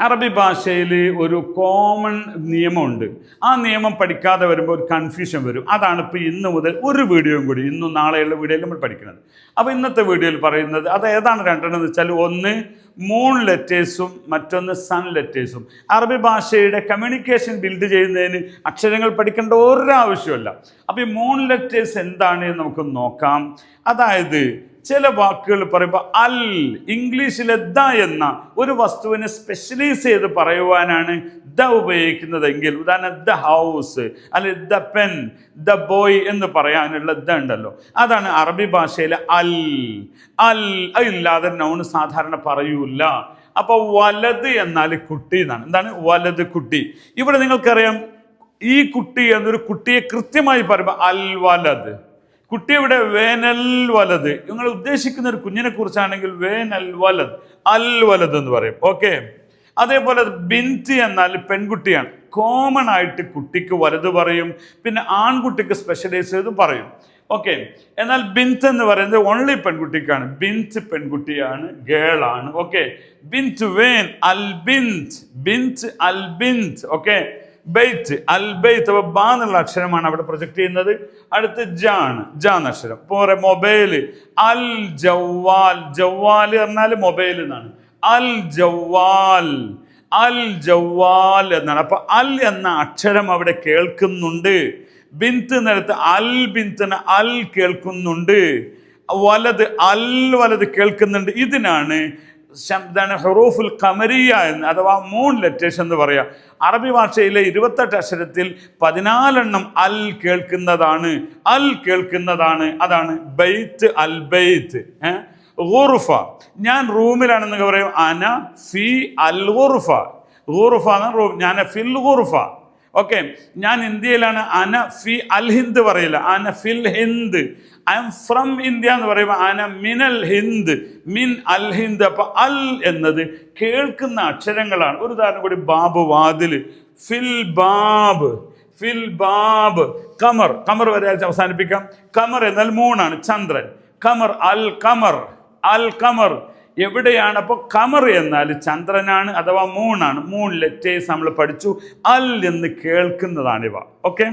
അറബി ഭാഷയിൽ ഒരു കോമൺ നിയമമുണ്ട്. ആ നിയമം പഠിക്കാതെ വരുമ്പോൾ ഒരു കൺഫ്യൂഷൻ വരും. അതാണ് ഇപ്പോൾ ഇന്ന് മുതൽ ഒരു വീഡിയോയും കൂടി ഇന്നും നാളെയുള്ള വീഡിയോയിൽ നമ്മൾ പഠിക്കുന്നത്. അപ്പോൾ ഇന്നത്തെ വീഡിയോയിൽ പറയുന്നത് അത് ഏതാണ് രണ്ടെണ്ണം എന്ന് വെച്ചാൽ, ഒന്ന് മൂൺ ലെറ്റേഴ്സും മറ്റൊന്ന് സൺ ലെറ്റേഴ്സും. അറബി ഭാഷയുടെ കമ്മ്യൂണിക്കേഷൻ ബിൽഡ് ചെയ്യുന്നതിന് അക്ഷരങ്ങൾ പഠിക്കേണ്ട ഒരാവശ്യമല്ല. അപ്പോൾ ഈ മൂൺ ലെറ്റേഴ്സ് എന്താണ് എന്ന് നമുക്ക് നോക്കാം. അതായത് ചില വാക്കുകൾ പറയുമ്പോൾ അൽ, ഇംഗ്ലീഷിലെ ദ എന്ന ഒരു വസ്തുവിനെ സ്പെഷ്യലൈസ് ചെയ്ത് പറയുവാനാണ് ദ ഉപയോഗിക്കുന്നതെങ്കിൽ, ഉദാഹരണം ദ ഹൗസ് അല്ലെ ദ പെൻ, ദ ബോയ് എന്ന് പറയാനുള്ള ദ ഉണ്ടല്ലോ, അതാണ് അറബി ഭാഷയിലെ അൽ. അൽ ഇല്ലാതെ നൗൺ സാധാരണ പറയൂല. അപ്പൊ വലത് എന്നാൽ കുട്ടി എന്നാണ്. എന്താണ് വലത്, കുട്ടി. ഇവിടെ നിങ്ങൾക്കറിയാം ഈ കുട്ടി എന്നൊരു കുട്ടിയെ കൃത്യമായി പറയുമ്പോൾ അൽ വലത്. കുട്ടിയുടെ വേനൽ വലത്. നിങ്ങൾ ഉദ്ദേശിക്കുന്ന ഒരു കുഞ്ഞിനെ കുറിച്ചാണെങ്കിൽ വേനൽ വലത്, അൽ വലത് എന്ന് പറയും. ഓക്കെ. അതേപോലെ ബിൻറ്റ് എന്നാൽ പെൺകുട്ടിയാണ്. കോമൺ ആയിട്ട് കുട്ടിക്ക് വലത് പറയും, പിന്നെ ആൺകുട്ടിക്ക് സ്പെഷ്യലൈസ് ചെയ്തും പറയും. ഓക്കെ. എന്നാൽ ബിൻത്ത് എന്ന് പറയുന്നത് ഓൺലി പെൺകുട്ടിക്കാണ്. ബിൻറ്റ് പെൺകുട്ടിയാണ്, ഗേൾ ആണ്. ഓക്കെ. ബിൻറ്റ് വേൻ, അൽ ബിൻറ്റ്, ബിൻറ്റ് അൽ ബിൻറ്റ്. ഓക്കെ. ബെയ്റ്റ്, അൽ ബെയ്ത്ത്. അപ്പോൾ ബാ എന്നുള്ള അക്ഷരമാണ് അവിടെ പ്രൊജക്ട് ചെയ്യുന്നത്. അടുത്ത് ജാണ്, ജാൻ അക്ഷരം. പോരെ മൊബൈല്, അൽ ജവാൽ. ജവാൽ പറഞ്ഞാൽ മൊബൈൽ എന്നാണ്. അൽ ജവാൽ, അൽ ജവാൽ എന്നാണ്. അപ്പൊ അൽ എന്ന അക്ഷരം അവിടെ കേൾക്കുന്നുണ്ട്. ബിൻത്ത് നേരത്തെ അൽ ബിൻത്തിന് അൽ കേൾക്കുന്നുണ്ട്. വലത്, അൽ വലത് കേൾക്കുന്നുണ്ട്. ഇതിനാണ് ഹുറൂഫുൽ ഖമരിയ എന്ന്, അഥവാ മൂൺ ലെറ്റേഴ്സ് എന്ന് പറയാം. അറബി ഭാഷയിലെ 28 അക്ഷരത്തിൽ 14 അൽ കേൾക്കുന്നതാണ്. അൽ കേൾക്കുന്നതാണ്. അതാണ് ബൈത്ത്, അൽ ബൈത്ത്. ഗുർഫ, ഞാൻ റൂമിലാണെന്ന് പറയും. അന ഫി അൽ ഗുർഫ. ഗുർഫ റൂം, ഞാൻ ഫിൽ ഗുർഫ. ഓക്കെ. ഞാൻ ഇന്ത്യയിലാണ്, അന ഫി അൽ ഹിന്ദ് പറയില്ല, അന ഫിൽ Hind. I am from India എന്ന് പറയുമ്പോൾ അന മിനൽ ഹിന്ദ്, മിൻ അൽ ഹിന്ദ്. അപ്പൊ അൽ എന്നത് കേൾക്കുന്ന അക്ഷരങ്ങളാണ്. ഒരു ഉദാഹരണം കൂടി, ബാബ് വാതിൽ, ഫിൽ ബാബ്, ഫിൽ ബാബ്. കമർ, കമർ വരെ അവസാനിപ്പിക്കാം. കമർ എന്നാൽ മൂണാണ്, ചന്ദ്രൻ. കമർ, അൽ കമർ, അൽ കമർ. എവിടെയാണ്? അപ്പോൾ കമർ എന്നാൽ ചന്ദ്രനാണ്, അഥവാ മൂണാണ്. മൂൺ ലെറ്റേഴ്സ് നമ്മൾ പഠിച്ചു. അൽ എന്ന് കേൾക്കുന്നതാണിവ. ഓക്കെ.